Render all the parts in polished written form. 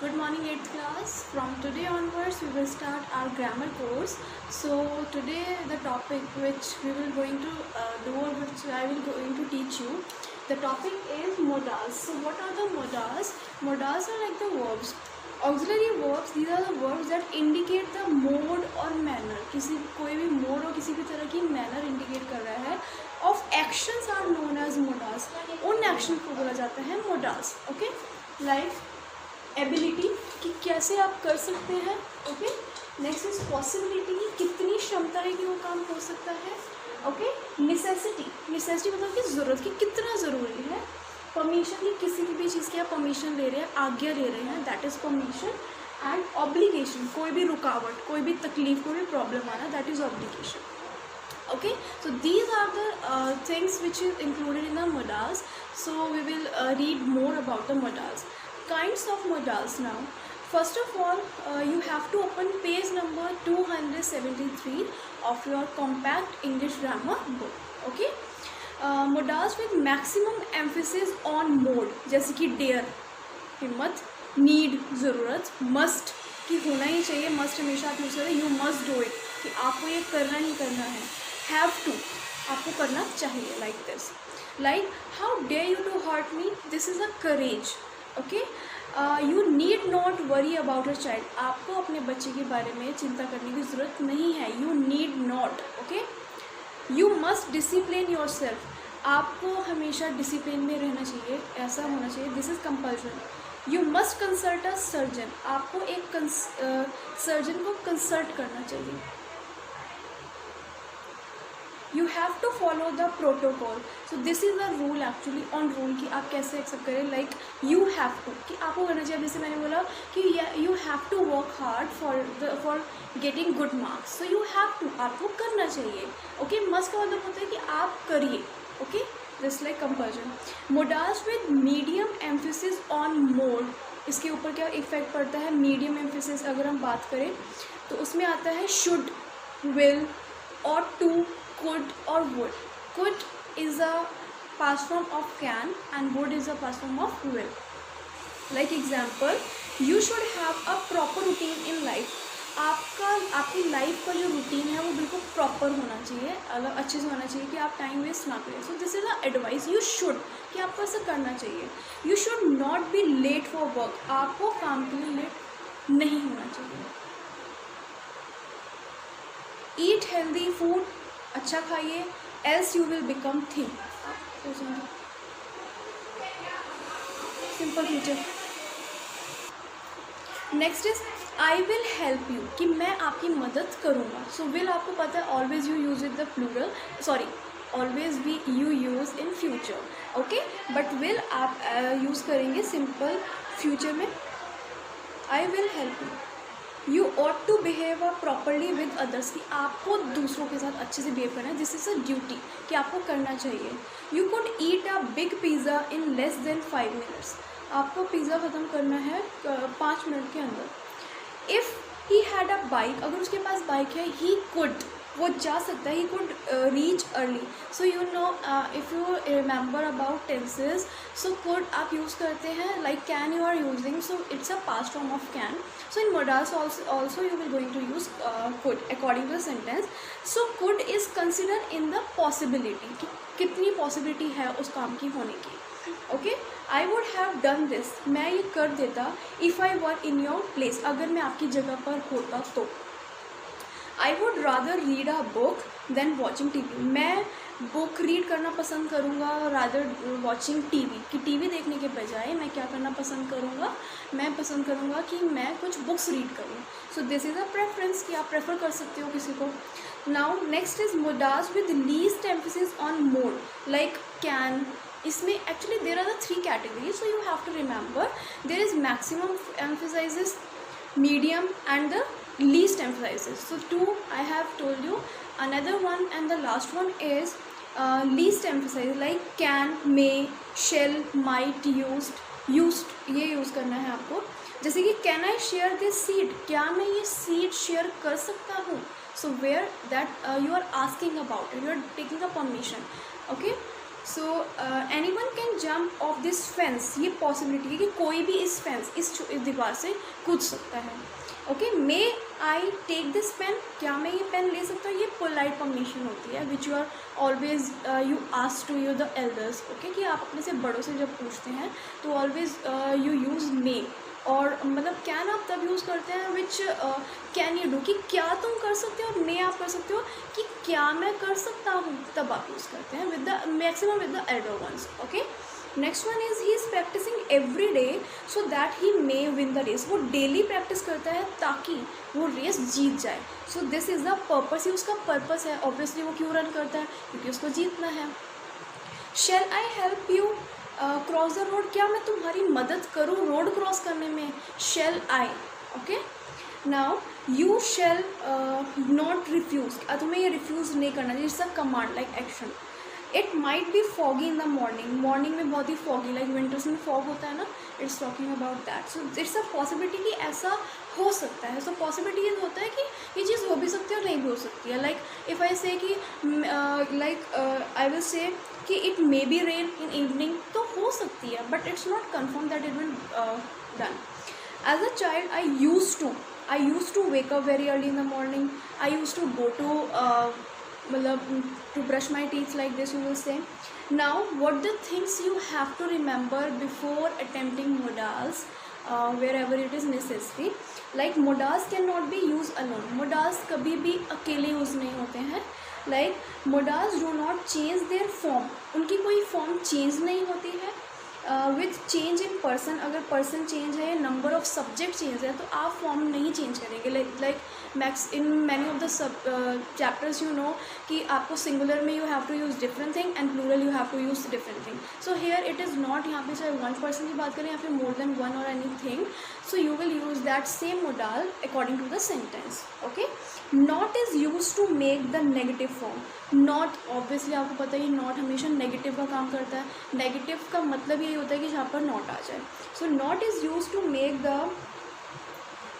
Good morning 8th class. From today onwards we will start our grammar course. So today the topic which we will going to do or which I will going to teach you, the topic is modals. So what are the modals? Modals are like the verbs. Auxiliary verbs, these are the verbs that indicate the mode or manner. किसी कोई भी mode और किसी भी तरह की manner indicate कर रहा है. Of actions are known as modals. उन action को बोला जाता है modals. Okay? Like एबिलिटी कि कैसे आप कर सकते हैं. ओके. नेक्स्ट इज पॉसिबिलिटी कि कितनी क्षमता है कि वो काम हो सकता है. ओके. नेसेसिटी मतलब कि ज़रूरत, कि कितना ज़रूरी है. परमिशन कि किसी की भी चीज़ की आप परमिशन ले रहे हैं, आज्ञा ले रहे हैं, that is permission. And obligation, कोई भी रुकावट, कोई भी तकलीफ, कोई भी प्रॉब्लम आना, that is obligation. Okay, so these are the things which is included in the modals. So we will read more about the modals. Kinds of modals now. First of all, you have to open page number 273 of your compact English grammar book. Okay, modals with maximum emphasis on mode, जैसे कि dare हिम्मत, need ज़रूरत, must कि होना ही चाहिए, must हमेशा आप use करें, you must do it कि आपको ये करना ही करना है. Have to आपको करना चाहिए, like this. Like how dare you to hurt me, this is a courage. Okay. You need not worry about your child. आपको अपने बच्चे के बारे में चिंता करने की ज़रूरत नहीं है. You need not. Okay. You must discipline yourself. आपको हमेशा डिसिप्लिन में रहना चाहिए, ऐसा होना चाहिए. This is compulsion. You must consult a surgeon. आपको एक सर्जन को कंसल्ट करना चाहिए. You have to follow the protocol. So this is the rule actually on rule कि आप कैसे एक्सेप्ट करें. Like you have to कि आपको करना चाहिए. जैसे मैंने बोला कि you have to work hard for getting good marks. So you have to, आपको करना चाहिए. Okay, must का मतलब होता है कि आप करिए. Okay, just like compulsion. Modals with medium emphasis on mode. इसके ऊपर क्या इफेक्ट पड़ता है? मीडियम एम्फेसिस अगर हम बात करें तो उसमें आता है should, will, ought to, could or would. Could is a past form of can and would is a past form of will. Like example, you should have a proper routine in life. आपकी life का जो routine है वो बिल्कुल proper होना चाहिए, अलग अच्छे से होना चाहिए कि आप टाइम वेस्ट ना करें. So this is a advice. You should कि आपको ऐसा करना चाहिए. You should not be late for work. आपको काम के लिए लेट नहीं होना चाहिए. ईट हेल्दी फूड, अच्छा खाइए. Else you will become thin. Simple future. Next is I will help you कि मैं आपकी मदद करूँगा. सो विल आपको पता है always you use it the plural, sorry always भी you use in future. Okay, but will आप यूज़ करेंगे सिंपल फ्यूचर में. I will help you. You ought to behave properly with others कि आपको दूसरों के साथ अच्छे से बिहेव करना है. दिस इज़ अ ड्यूटी कि आपको करना चाहिए. You could eat a big pizza in less than 5 minutes. आपको पिज़्ज़ा ख़त्म करना है 5 मिनट के अंदर. If he had a bike, अगर उसके पास बाइक है, ही कुड, वो जा सकता है. He could reach early. So you know if you remember about tenses, so could आप यूज़ करते हैं. Like can you are using, so it's a past form of can. So in modals also you will going to use could according to the sentence. So could is considered in the possibility कि कितनी possibility है उस काम की होने की. Okay, I would have done this. मैं ये कर देता. If I were in your place, अगर मैं आपकी जगह पर होता तो. I would rather read a book than watching TV. मैं बुक रीड करना पसंद करूँगा rather watching TV कि टीवी देखने के बजाय मैं क्या करना पसंद करूँगा, मैं पसंद करूँगा कि मैं कुछ बुक्स रीड करूँ. So this is a preference कि आप प्रेफर कर सकते हो किसी को. Now next is modals with least emphasis on mode. Like can, इसमें actually there are the 3 categories, so you have to remember. there is maximum emphasizes, medium and the least emphasizes. So 2 I have told you. Another one and the last one is least emphasize, like can, may, shall, might, used ये use करना है आपको. जैसे कि can I share this seat, क्या मैं ये seat share कर सकता हूँ. So where that you are asking about it, you are taking a permission. Okay, so anyone can jump off this fence, ये पॉसिबिलिटी है कि कोई भी इस फेंस इस दीवार से कूद सकता है. Okay, may I take this pen, क्या मैं ये पेन ले सकता हूँ? ये पोलाइट परमिशन होती है which you are always you ask to you the elders. Okay, कि आप अपने से बड़ों से जब पूछते हैं तो ऑलवेज यू यूज़ मे, और मतलब कैन आप तब यूज़ करते हैं विच कैन यू डू, कि क्या तुम कर सकते हो, और मे आप कर सकते हो कि क्या मैं कर सकता हूँ, तब आप यूज़ करते हैं with the maximum with the elder ones. Okay, next one is he is practising every day so that he may win the race. वो डेली प्रैक्टिस करता है ताकि वो रेस जीत जाए. So this is the purpose, ये उसका purpose है. ऑब्वियसली वो क्यों रन करता है? क्योंकि उसको जीतना है. Shall I help you cross the road, क्या मैं तुम्हारी मदद करूँ रोड क्रॉस करने में? Shall I. Okay, now you shall not refuse, तुम्हें ये रिफ्यूज़ नहीं करना चाहिए. It's a command like action. It might B foggy in the morning, morning में बहुत ही फॉगी, लाइक विंटर्स में फॉग होता है ना, it's talking about that. So it's a possibility कि ऐसा हो सकता है. सो पॉसिबिलिटी ये होता है कि ये चीज़ हो भी सकती है और नहीं भी हो सकती है. लाइक इफ़ आई से कि आई विल से कि it may be rain in evening, तो हो सकती है, but it's not confirm that it will done. As a child I use to wake up very early in the morning. I use to go to मतलब to brush my teeth, like this you will say. Now what the things you have to remember before attempting modals wherever it is necessary. Like modals cannot be used alone, modals कभी भी अकेले use नहीं होते हैं. like modals do not change their form, उनकी कोई form change नहीं होती है. विथ चेंज इन पर्सन, अगर पर्सन चेंज है, नंबर ऑफ सब्जेक्ट चेंज है, तो आप फॉर्म नहीं चेंज करेंगे. Like max in many of the sub chapters you know कि आपको सिंगुलर में you have to use different thing and plural you have to use different thing. So here it is not, यहाँ पे चाहे one person की बात करें या फिर मोर देन वन और anything, so you will use that same modal according to the sentence. Okay, not is use to make the negative form. Not, obviously आपको पता है नॉट हमेशा नेगेटिव का काम करता है. नेगेटिव का मतलब यही होता है कि जहाँ पर नॉट आ जाए. So not is use to make the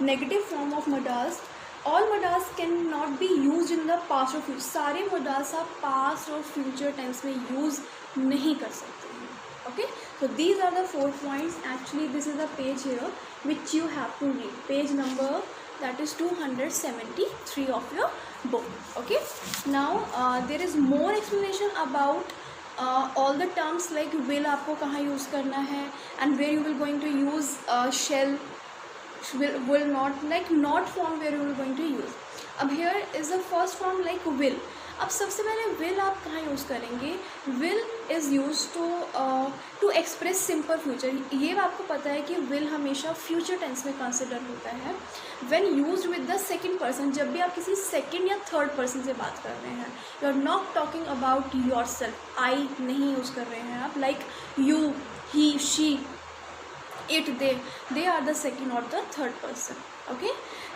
negative form of modals. All modals can not be use in the past और फ्यूचर. सारे modals आप पास्ट और फ्यूचर टेंस में यूज़ नहीं कर सकते हैं. Okay, so these are the 4 points. Actually this is the page here which you have to read, page number that is 273 of your book. Okay, now there is more explanation about all the terms, like will आपको कहाँ use करना है and where you will going to use shall, will not, like not form where you will going to use. अब here is the first form like will. अब सबसे पहले will आप कहाँ यूज़ करेंगे? will is used to express simple future. ये आपको पता है कि will हमेशा future tense में consider होता है when used with the second person. जब भी आप किसी second या third person से बात कर रहे हैं, you are not talking about yourself. I नहीं यूज़ कर रहे हैं आप, like you, he, she, it, they are the second or the third person. Okay,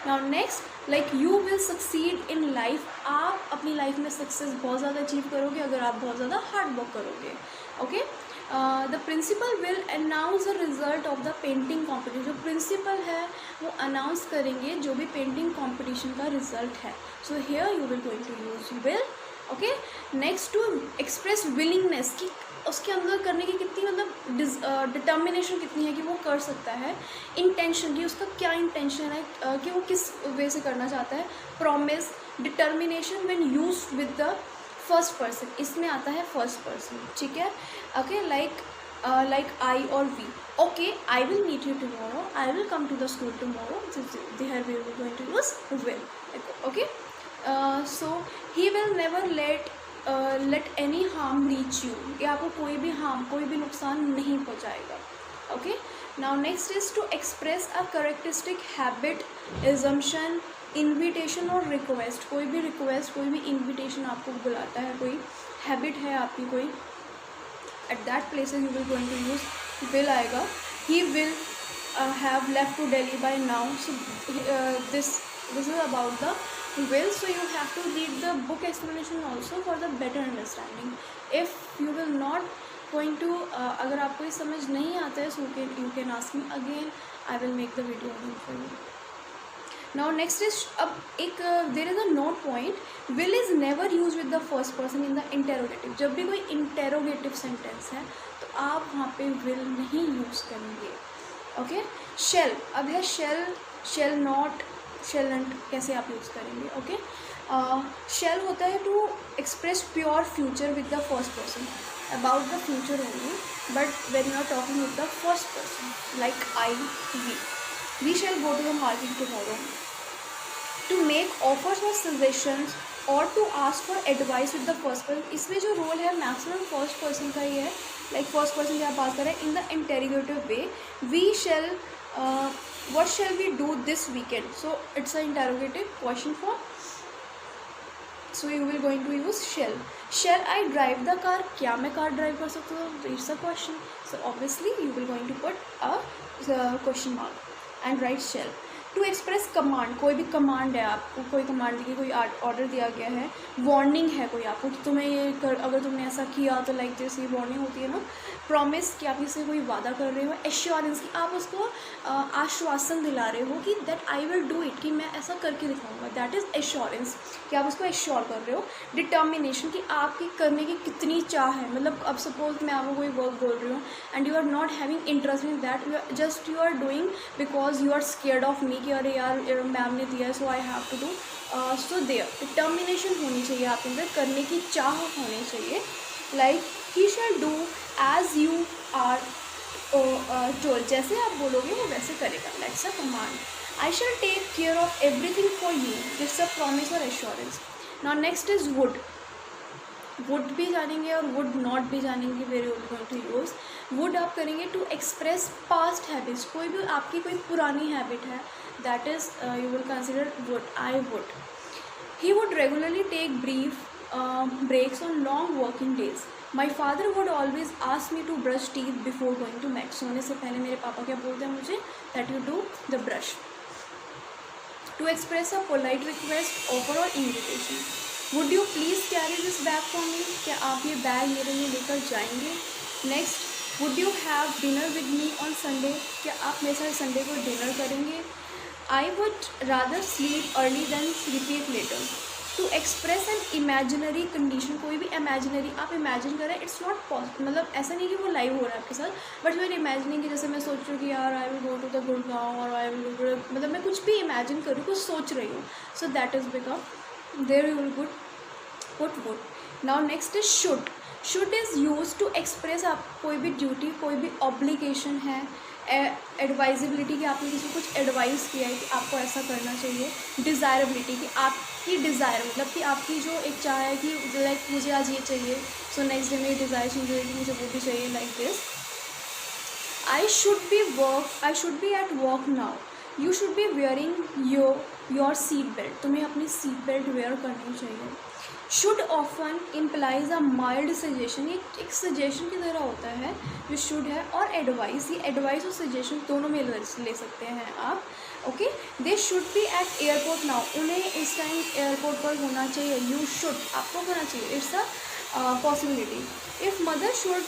now next, like you will succeed in life. आप अपनी लाइफ में success बहुत ज़्यादा अचीव करोगे अगर आप बहुत ज़्यादा हार्ड वर्क करोगे. Okay, the principal will announce the result of the painting competition. जो प्रिंसिपल है वो अनाउंस करेंगे जो भी पेंटिंग कॉम्पिटिशन का रिजल्ट है. So here you will going to use will. Okay, next to express willingness, कि उसके अंदर करने की कितनी मतलब डिटर्मिनेशन कितनी है कि वो कर सकता है. इंटेंशन, कि उसका क्या इंटेंशन है कि वो किस वे से करना चाहता है. Promise, determination when use with the first person, इसमें आता है फर्स्ट पर्सन. ठीक है. Okay, like I or we. Okay, I will meet you tomorrow. I will come to the school tomorrow. Here we are going to use will. Okay, so he will never let any harm reach you. ये आपको कोई भी harm, कोई भी नुकसान नहीं पहुँचाएगा. Okay, now next is to express a characteristic, habit, assumption, invitation और request. कोई भी request, कोई भी invitation आपको बुलाता है, कोई habit है आपकी कोई, at that places you will going to use will आएगा. He will have left to Delhi by now. So this is about the will. So you have to read the book explanation also for the better understanding. If you will not going to अगर आपको ये समझ नहीं आता है, so you can ask me again. I will make the video again for you. Now next is, अब एक there is a note point, will is never use with the first person in the interrogative. जब भी कोई interrogative sentence है तो आप वहाँ पे विल नहीं यूज़ करेंगे। ओके, शेल, अब है shall, shall not, shall not कैसे आप यूज़ करेंगे। ओके, शेल होता है to express pure future with the first person, about the future only, but when you are talking with the first person like I, we shall go to the market tomorrow, to make offers और suggestions और to ask for advice with the first person. इसमें जो role है maximum first person का ही है, like first person की आप बात करें in the interrogative way, we shall, what shall we do this weekend, so it's an interrogative question form, so you will going to use shall I drive the car, क्या मैं car drive कर सकता हूँ, it's a question, so obviously you will going to put a question mark and write shall। To express command, कोई भी command है, आपको कोई कमांड दी, कोई ऑर्डर दिया गया है, वार्निंग है कोई आपको कि तुम्हें ये कर, अगर तुमने ऐसा किया तो लाइक जैसे वार्निंग होती है ना, प्रॉमिस कि आप इससे कोई वादा कर रहे हो, एश्योरेंस कि आप उसको आश्वासन दिला रहे हो कि that I will do it, कि मैं ऐसा करके दिखाऊंगा, दैट इज़ एश्योरेंस, कि आप उसको एश्योर कर रहे हो। डिटर्मिनेशन कि आपकी करने की कितनी चाह है, मतलब अब सपोज मैं आपको कोई वर्क बोल रही हूँ and you are not having interest in that, you are doing because you are scared of me, कि अरे यार मैम ने दिया है so I have to do, so there determination होनी चाहिए आपके अंदर, करने की चाह होनी चाहिए। Like he shall do as you are told, जैसे आप बोलोगे वो वैसे करेगा, that's a command. I shall take care of everything for you, that's a promise और assurance. Now next is would, would भी जानेंगे और वुड नॉट भी जानेंगे, very going to use. Would आप करेंगे टू एक्सप्रेस पास्ट हैबिट्स, कोई भी आपकी कोई पुरानी हैबिट है, that is you will consider would, I would. He would regularly take breaks on long working days. My father would always ask me to brush teeth before going to mac, सोने से पहले मेरे पापा क्या बोलते हैं मुझे, that you do the brush. To express a polite request, offer और invitation, would you please carry this bag for me, क्या आप ये बैग मेरे लिए लेकर जाएंगे। Next, would you have dinner with me on Sunday, क्या आप मेरे साथ संडे को डिनर करेंगे। I would rather sleep early than repeat later. To express an imaginary condition, कोई भी इमेजिनरी आप इमेजिन करें, इट्स नॉट पॉसिबल, मतलब ऐसा नहीं कि वो लाइव हो रहा है आपके साथ, बट मैं इमेजिनिंग कि जैसे मैं सोच रही हूँ कि यार I will go to the Gurgaon और आई विल गो टू, मतलब मैं कुछ भी इमेजिन कर रही हूँ, कुछ सोच रही हूँ, so that is become there you will put would. Now next is should, should is use to express, आप कोई भी ड्यूटी, कोई भी ऑब्लिगेशन है, एडवाइजेबिलिटी कि आपने किसी को कुछ एडवाइस किया है कि आपको ऐसा करना चाहिए। डिज़ायरेबिलिटी कि आपकी डिज़ायर, मतलब कि आपकी जो एक चाह है कि लाइक मुझे आज ये चाहिए, सो नेक्स्ट डे मेरी डिज़ायर चेंज होगी कि मुझे वो भी चाहिए, like this. I should be at work now, you should be wearing your seat belt, तुम्हें अपनी सीट बेल्ट वेयर करनी चाहिए। Should often implies a mild suggestion, ये एक सजेशन की तरह होता है जो शुड है, और एडवाइस, ये एडवाइस और सजेशन दोनों में ले सकते हैं आप। Okay, they should be eight airport now, उन्हें इस टाइम एयरपोर्ट पर होना चाहिए, यू शुड, आपको होना चाहिए, it's a possibility. If mother should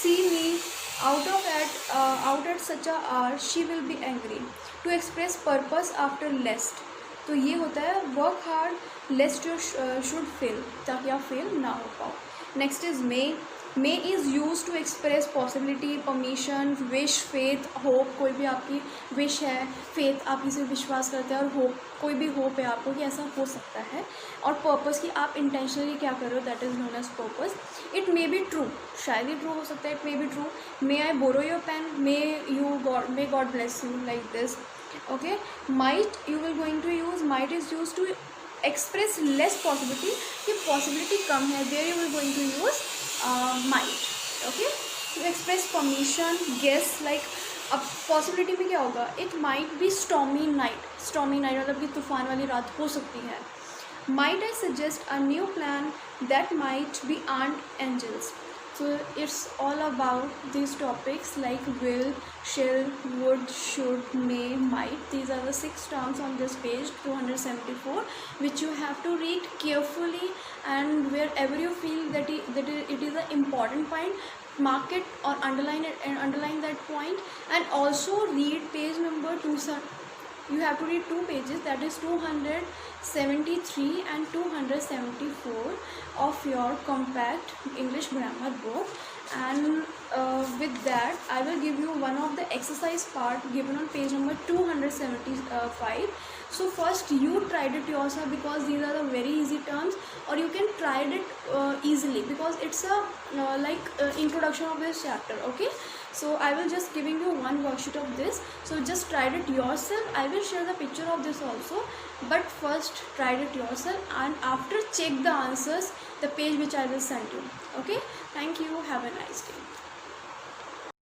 see me out at such a hour, she will be angry. To express purpose after lest, तो ये होता है work hard lest you should fail, ताकि आप फेल ना हो पाओ। Next is may is use to express possibility, permission, wish, faith, hope, कोई भी आपकी विश है, फेथ आप किसी विश्वास करते हैं, और होप कोई भी होप है आपको कि ऐसा हो सकता है, और पर्पस कि आप इंटेंशनली क्या कर रहे हो, that is known as purpose. It may be true, शायद ही ट्रू हो सकता है, it may be true. May I borrow your pen, may God bless you, like this. Okay, might you will going to use, might is use to express less possibility, कि possibility कम है, there you will going to use might. Okay, to express permission, guess, like अब possibility में क्या होगा, it might be stormy night, stormy night मतलब कि तूफान वाली रात हो सकती है। Might I suggest a new plan that might be armed angels. So it's all about these topics like will, shall, would, should, may, might. These are the 6 terms on this page 274, which you have to read carefully, and wherever you feel that it is an important point, mark it or underline it and underline that point, and also read page number you have to read 2 pages, that is 273 and 274 of your compact English grammar book. And with that I will give you one of the exercise part given on page number 275. So first you tried it yourself, because these are the very easy terms, or you can try it easily because it's a introduction of this chapter. Okay, so I will just giving you one worksheet of this, so just try it yourself. I will share the picture of this also, but first try it yourself, and after check the answers, the page which I will send you. Okay, thank you, have a nice day.